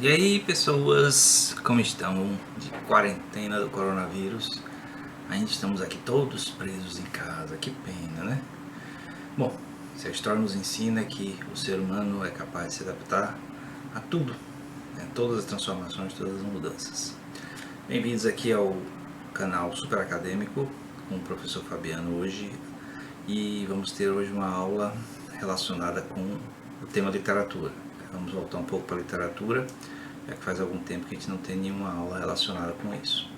E aí, pessoas, como estão de quarentena do coronavírus? Ainda estamos aqui todos presos em casa, que pena, né? Bom, se a história nos ensina que o ser humano é capaz de se adaptar a tudo, né? Todas as transformações, todas as mudanças. Bem-vindos aqui ao canal Super Acadêmico com o professor Fabiano hoje, e vamos ter hoje uma aula relacionada com o tema literatura. Vamos voltar um pouco para a literatura, já que faz algum tempo que a gente não tem nenhuma aula relacionada com isso.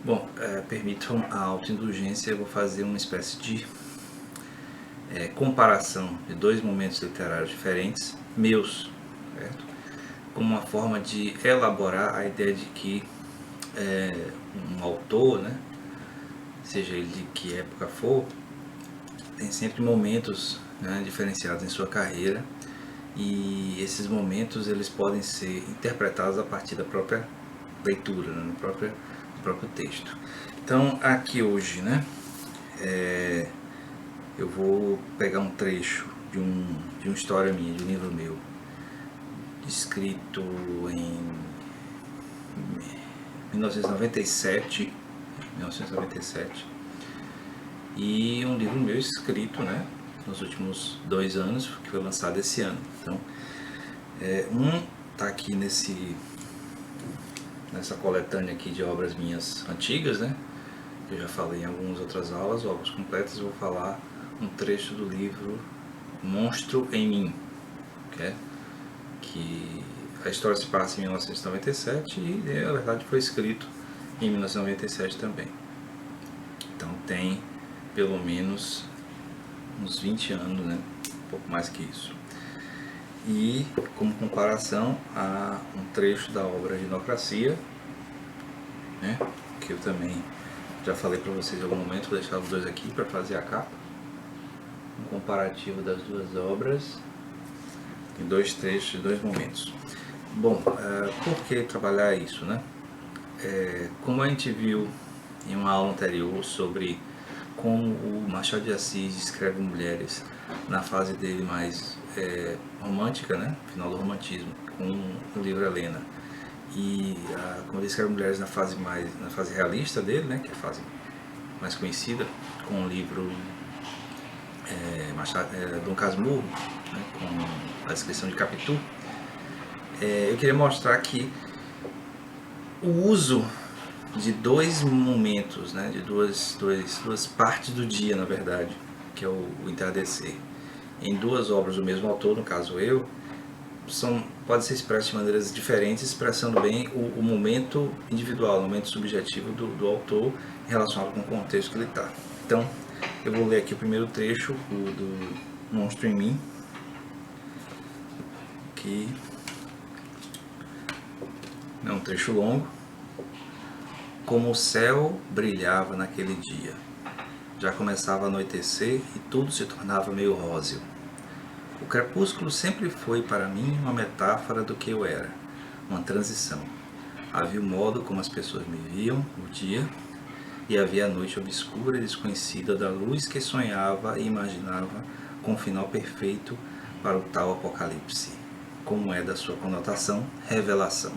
Bom, permitam a autoindulgência, eu vou fazer uma espécie de comparação de dois momentos literários diferentes, meus, certo? Como uma forma de elaborar a ideia de que um autor, né, seja ele de que época for, tem sempre momentos, né, diferenciados em sua carreira, e esses momentos eles podem ser interpretados a partir da própria leitura, né, no próprio texto. Então aqui hoje, né, eu vou pegar um trecho de uma história minha, de um livro meu, escrito em 1997, e um livro meu escrito, né, nos últimos 2 anos, que foi lançado esse ano. Então, tá aqui nessa coletânea aqui de obras minhas antigas, né? Eu já falei em algumas outras aulas, obras completas. Eu vou falar um trecho do livro Monstro em Mim, que a história se passa em 1997 e na verdade foi escrito em 1997 também. Então tem pelo menos uns 20 anos, né? Um pouco mais que isso. E como comparação a um trecho da obra Ginocracia, né, que eu também já falei para vocês em algum momento, vou deixar os dois aqui para fazer a capa, um comparativo das duas obras em dois trechos, dois momentos. Bom, por que trabalhar isso, né? Como a gente viu em uma aula anterior sobre como o Machado de Assis descreve mulheres na fase dele mais romântica, né? Final do romantismo, com o livro Helena. E como ele descreve mulheres na fase realista dele, né? Que é a fase mais conhecida, com o livro Dom Casmurro, né? Com a descrição de Capitu. Eu queria mostrar que o uso de dois momentos, né, de duas partes do dia, na verdade, que é o entardecer, em duas obras do mesmo autor, no caso eu, pode ser expresso de maneiras diferentes, expressando bem o momento individual, o momento subjetivo do autor relacionado com o contexto que ele está. Então, eu vou ler aqui o primeiro trecho do Monstro em Mim, que é um trecho longo. Como o céu brilhava naquele dia. Já começava a anoitecer e tudo se tornava meio róseo. O crepúsculo sempre foi para mim uma metáfora do que eu era, uma transição. Havia o modo como as pessoas me viam, o dia, e havia a noite obscura e desconhecida da luz que sonhava e imaginava com um final perfeito para o tal apocalipse, como é da sua conotação, revelação.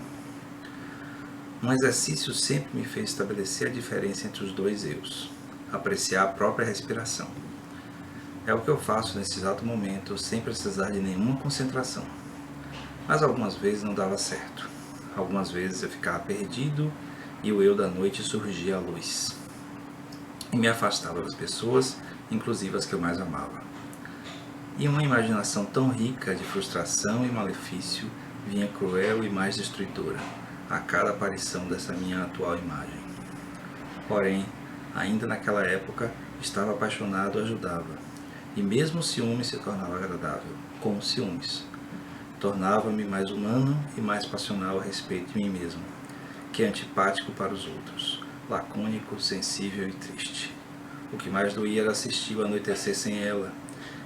Um exercício sempre me fez estabelecer a diferença entre os dois eus, apreciar a própria respiração. É o que eu faço nesse exato momento, sem precisar de nenhuma concentração. Mas algumas vezes não dava certo. Algumas vezes eu ficava perdido e o eu da noite surgia à luz. E me afastava das pessoas, inclusive as que eu mais amava. E uma imaginação tão rica de frustração e malefício vinha cruel e mais destruidora a cada aparição dessa minha atual imagem. Porém, ainda naquela época, estava apaixonado e ajudava. E mesmo o ciúme se tornava agradável, com os ciúmes. Tornava-me mais humano e mais passional a respeito de mim mesmo, que antipático para os outros, lacônico, sensível e triste. O que mais doía era assistir o anoitecer sem ela,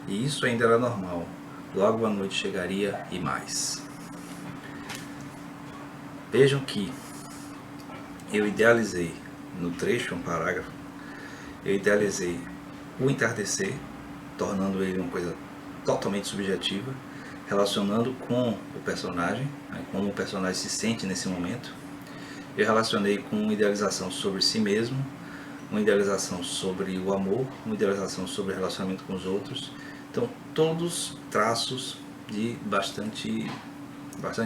e isso ainda era normal. Logo a noite chegaria e mais. Vejam que eu idealizei, no trecho, um parágrafo, eu idealizei o entardecer, tornando ele uma coisa totalmente subjetiva, relacionando com o personagem, né, como o personagem se sente nesse momento. Eu relacionei com uma idealização sobre si mesmo, uma idealização sobre o amor, uma idealização sobre o relacionamento com os outros. Então, todos traços de bastante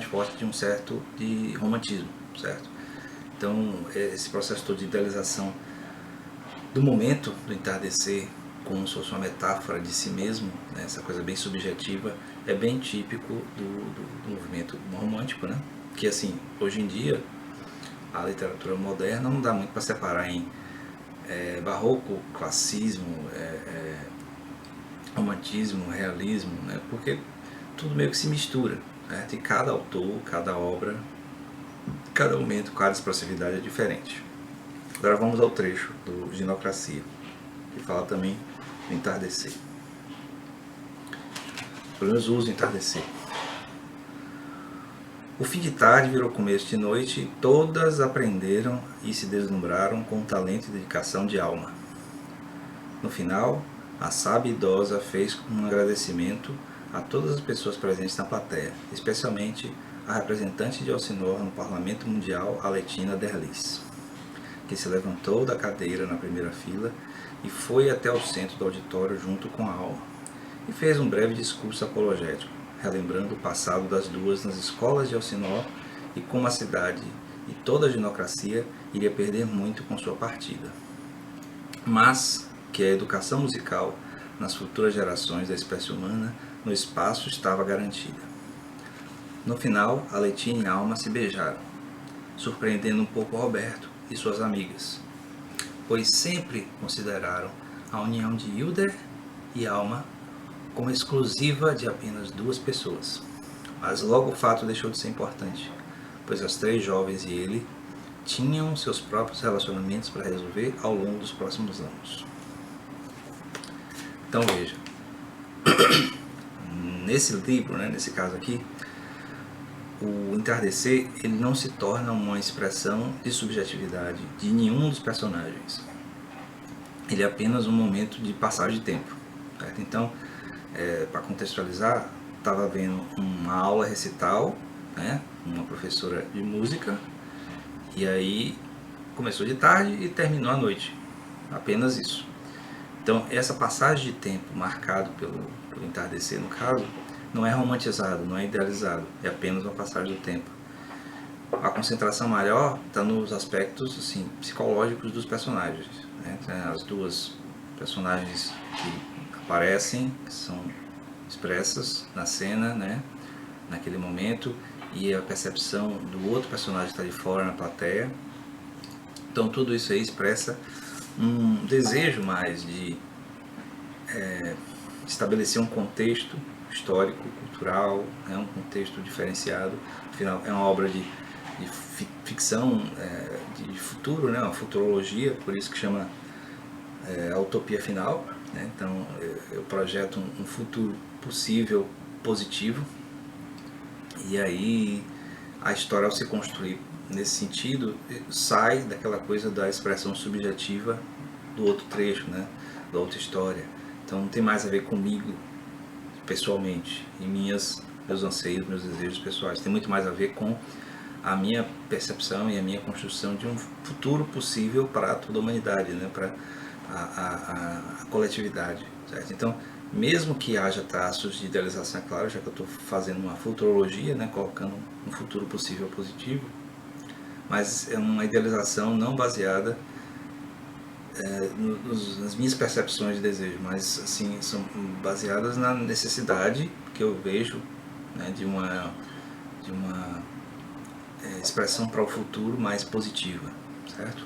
forte de um certo de romantismo, certo? Então, esse processo todo de idealização do momento do entardecer, como se fosse uma metáfora de si mesmo, né, essa coisa bem subjetiva, é bem típico do movimento romântico, né? Que assim, hoje em dia, a literatura moderna não dá muito para separar em barroco, classicismo, romantismo, realismo, né? Porque tudo meio que se mistura, né? E cada autor, cada obra, cada momento, cada expressividade é diferente. Agora vamos ao trecho do Ginocracia, que fala também do entardecer. Pelo menos uso entardecer. O fim de tarde virou começo de noite e todas aprenderam e se deslumbraram com talento e dedicação de alma. No final, a sábia idosa fez um agradecimento a todas as pessoas presentes na plateia, especialmente a representante de Elsinore no Parlamento Mundial, Aletina Derlis, que se levantou da cadeira na primeira fila e foi até o centro do auditório junto com a alma, e fez um breve discurso apologético, relembrando o passado das duas nas escolas de Elsinore e como a cidade e toda a ginocracia iria perder muito com sua partida, mas que a educação musical nas futuras gerações da espécie humana no espaço estava garantida. No final, Aletina e Alma se beijaram, surpreendendo um pouco Roberto e suas amigas, pois sempre consideraram a união de Hilder e Alma como exclusiva de apenas duas pessoas. Mas logo o fato deixou de ser importante, pois as três jovens e ele tinham seus próprios relacionamentos para resolver ao longo dos próximos anos. Então veja, nesse livro, né, nesse caso aqui, o entardecer ele não se torna uma expressão de subjetividade de nenhum dos personagens. Ele é apenas um momento de passagem de tempo, certo? Então, para contextualizar, estava vendo uma aula recital, né, uma professora de música, e aí começou de tarde e terminou à noite, apenas isso. Então, essa passagem de tempo marcado pelo entardecer, no caso, não é romantizado, não é idealizado, é apenas uma passagem do tempo. A concentração maior está nos aspectos assim, psicológicos dos personagens, né? As duas personagens que aparecem, que são expressas na cena, né? Naquele momento, e a percepção do outro personagem que está de fora na plateia. Então tudo isso aí expressa um desejo mais de estabelecer um contexto histórico, cultural, né, um contexto diferenciado. Afinal, é uma obra de ficção, de futuro, né, uma futurologia, por isso que chama a utopia final, né? Então eu projeto um futuro possível, positivo, e aí a história, ao se construir nesse sentido, sai daquela coisa da expressão subjetiva do outro trecho, né, da outra história. Então não tem mais a ver comigo pessoalmente e meus anseios, meus desejos pessoais. Tem muito mais a ver com a minha percepção e a minha construção de um futuro possível para toda a humanidade, né, para a coletividade, certo? Então, mesmo que haja traços de idealização, é claro, já que eu estou fazendo uma futurologia, né, colocando um futuro possível positivo, mas é uma idealização não baseada nas minhas percepções de desejo, mas assim, são baseadas na necessidade que eu vejo, né, de uma expressão para o futuro mais positiva, certo?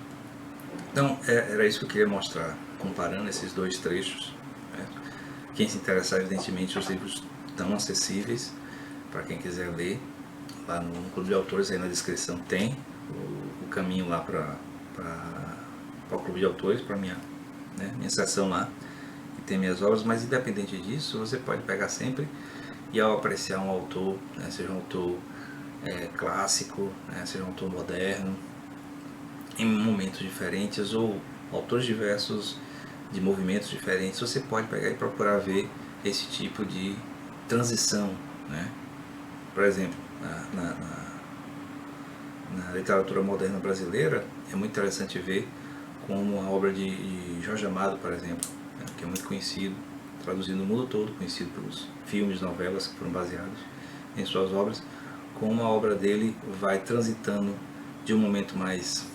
Então, era isso que eu queria mostrar, comparando esses dois trechos, certo? Quem se interessar, evidentemente, os livros estão acessíveis para quem quiser ler. Lá no Clube de Autores, aí na descrição tem o caminho lá para o Clube de Autores, para minha seção lá, e tem minhas obras, mas independente disso, você pode pegar sempre e, ao apreciar um autor, né, seja um autor clássico, né, seja um autor moderno, em momentos diferentes, ou autores diversos, de movimentos diferentes, você pode pegar e procurar ver esse tipo de transição né? Por exemplo, na literatura moderna brasileira, é muito interessante ver como a obra de Jorge Amado, por exemplo, né, que é muito conhecido, traduzido no mundo todo, conhecido pelos filmes, novelas que foram baseados em suas obras, como a obra dele vai transitando de um momento mais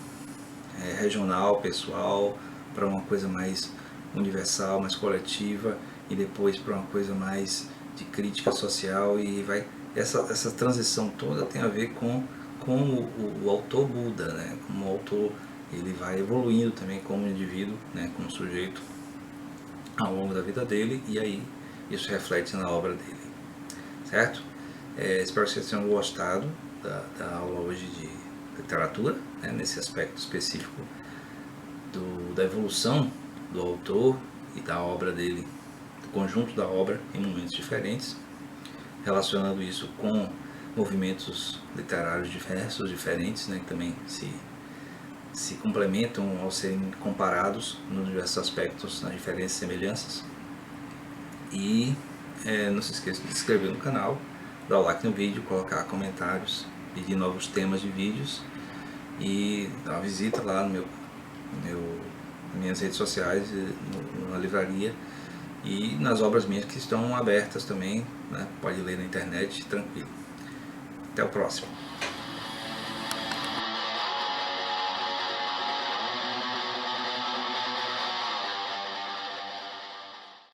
regional, pessoal, para uma coisa mais universal, mais coletiva, e depois para uma coisa mais de crítica social, e vai essa transição toda tem a ver com o autor Buda, né? Como o autor ele vai evoluindo também como indivíduo, né? Como sujeito ao longo da vida dele, e aí isso reflete na obra dele, certo? Espero que vocês tenham gostado da aula hoje de literatura, né? Nesse aspecto específico da evolução do autor e da obra dele, do conjunto da obra em momentos diferentes, relacionando isso com movimentos literários diversos, diferentes, né, que também se complementam ao serem comparados nos diversos aspectos, nas diferentes semelhanças. E não se esqueça de se inscrever no canal, dar o like no vídeo, colocar comentários, pedir novos temas de vídeos e dar uma visita lá nas minhas redes sociais, na livraria e nas obras minhas que estão abertas também, né? Pode ler na internet tranquilo. Até o próximo.